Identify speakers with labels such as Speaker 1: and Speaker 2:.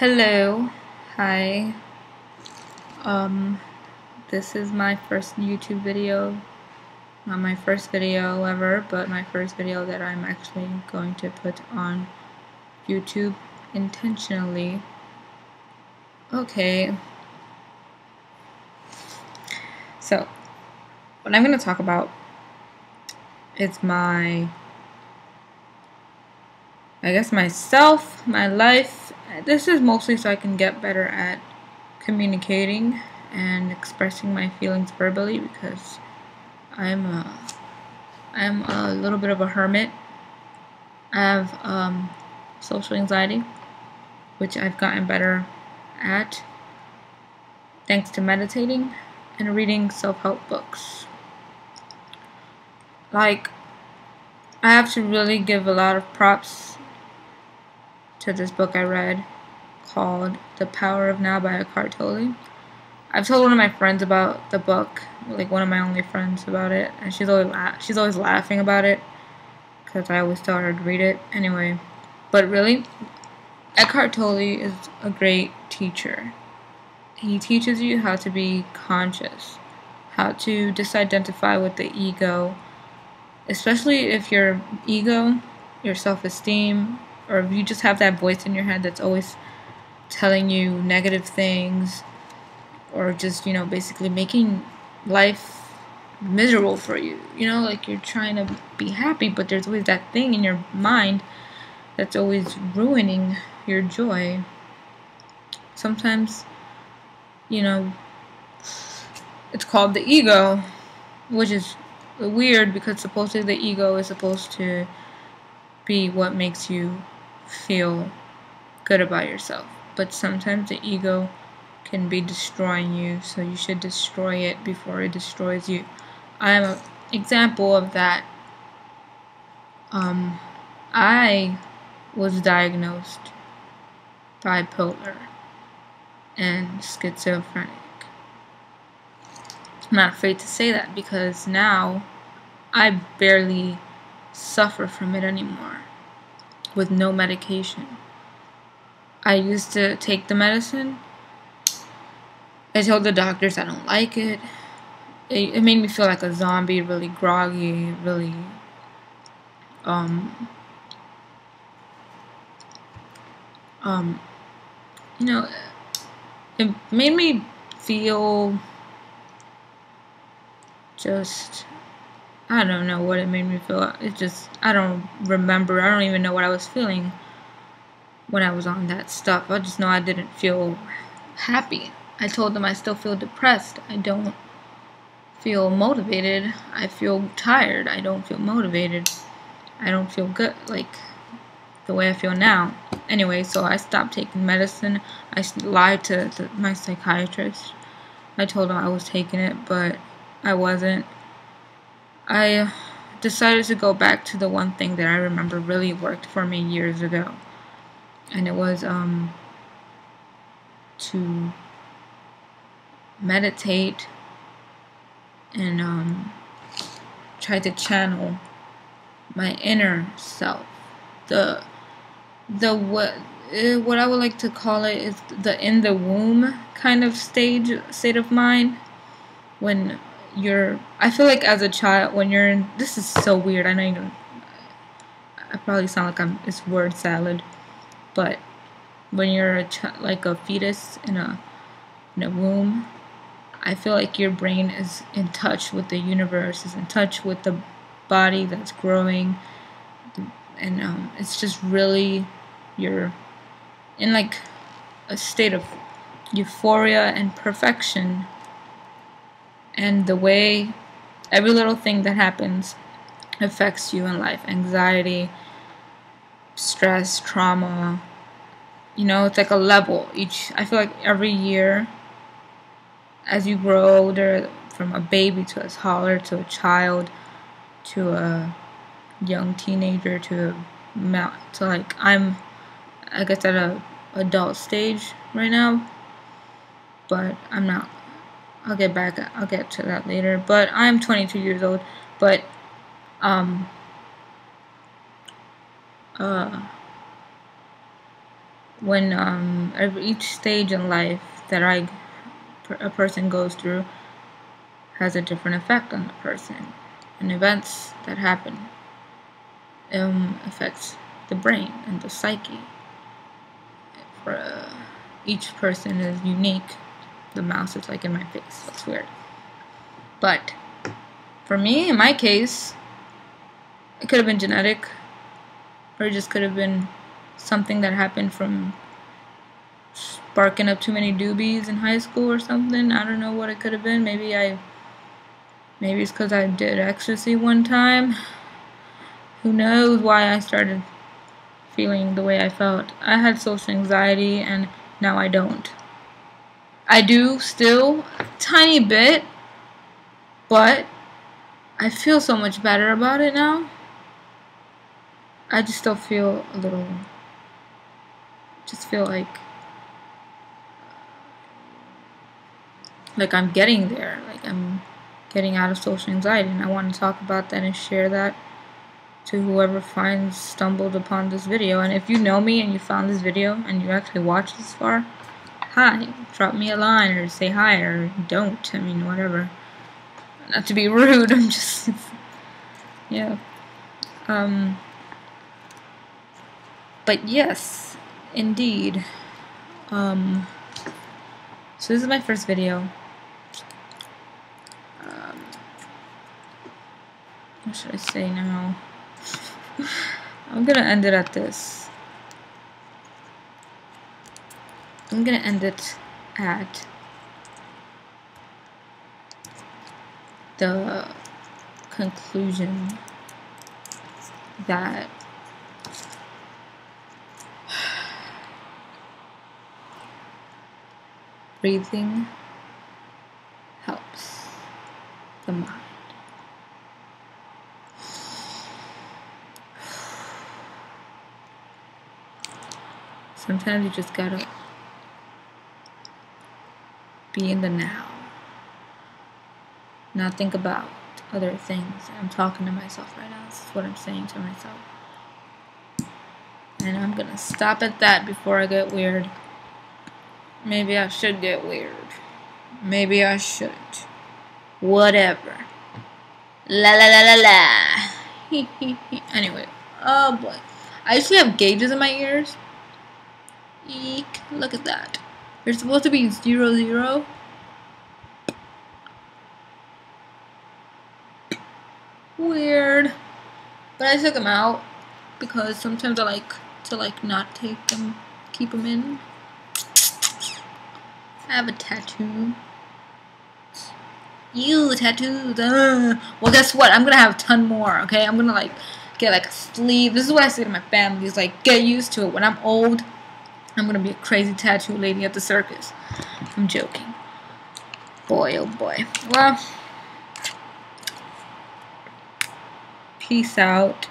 Speaker 1: Hello, hi. Um, this is my first YouTube video. Not my first video ever, but my first video that I'm actually going to put on YouTube intentionally. Okay. So, what I'm going to talk about is myself, my life. This is mostly so I can get better at communicating and expressing my feelings verbally because I'm a little bit of a hermit. I have social anxiety, which I've gotten better at thanks to meditating and reading self-help books. Like, I have to really give a lot of props to this book I read called The Power of Now by Eckhart Tolle. I've told one of my friends about the book, like one of my only friends about it, and she's always laughing about it because I always tell her to read it anyway. But really, Eckhart Tolle is a great teacher. He teaches you how to be conscious, how to disidentify with the ego, especially if your ego, your self-esteem, or if you just have that voice in your head that's always telling you negative things, or just, basically making life miserable for you. Like you're trying to be happy, but there's always that thing in your mind that's always ruining your joy. Sometimes, it's called the ego, which is weird because supposedly the ego is supposed to be what makes you feel good about yourself. But sometimes the ego can be destroying you, so you should destroy it before it destroys you. I am an example of that. I was diagnosed bipolar and schizophrenic. I'm not afraid to say that because now I barely suffer from it anymore with no medication. I used to take the medicine. I told the doctors I don't like it. It made me feel like a zombie, really groggy, really it made me feel just, I don't know what it made me feel. I don't remember. I don't even know what I was feeling when I was on that stuff. I just know I didn't feel happy. I told them I still feel depressed. I don't feel motivated. I feel tired. I don't feel motivated. I don't feel good, like the way I feel now. Anyway, so I stopped taking medicine. I lied to my psychiatrist. I told him I was taking it, but I wasn't. I decided to go back to the one thing that I remember really worked for me years ago. And it was to meditate and try to channel my inner self. What I would like to call it is the in the womb kind of state of mind. When I feel like as a child, when you're in, this is so weird, I know I probably sound like it's word salad, but when you're like a fetus in a womb, I feel like your brain is in touch with the universe, is in touch with the body that's growing, and it's just really, you're in like a state of euphoria and perfection. And the way every little thing that happens affects you in life. Anxiety, stress, trauma. It's like a level. I feel like every year, as you grow older, from a baby to a toddler to a child to a young teenager to like I guess at a adult stage right now, but I'm not. I'll get to that later. But I'm 22 years old. But when each stage in life that a person goes through has a different effect on the person, and events that happen affects the brain and the psyche. For each person is unique. The mouse is like in my face. That's weird. But for me, in my case, it could have been genetic, or it just could have been something that happened from sparking up too many doobies in high school or something. I don't know what it could have been. Maybe it's because I did ecstasy one time. Who knows why I started feeling the way I felt. I had social anxiety, and now I don't. I do still, a tiny bit, but I feel so much better about it now. I just still feel a little, just feel like I'm getting there, like I'm getting out of social anxiety, and I want to talk about that and share that to whoever stumbled upon this video. And if you know me and you found this video and you actually watched this far, hi, drop me a line or say hi, or don't, I mean, whatever. Not to be rude, I'm just, yeah. But yes, indeed. So this is my first video. What should I say now? I'm gonna end it at this. I'm gonna end it at the conclusion that breathing helps the mind. Sometimes you just gotta be in the now. Not think about other things. I'm talking to myself right now. This is what I'm saying to myself. And I'm gonna stop at that before I get weird. Maybe I should get weird. Maybe I shouldn't. Whatever. La la la la la. Anyway. Oh boy. I actually have gauges in my ears. Eek. Look at that. They're supposed to be 0, 0. Weird. But I took them out because sometimes I like to not take them, keep them in. I have a tattoo. You tattoos. Well, guess what? I'm gonna have a ton more. Okay, I'm gonna get a sleeve. This is what I say to my family. Is get used to it. When I'm old, I'm gonna be a crazy tattoo lady at the circus. I'm joking. Boy, oh boy. Well, peace out.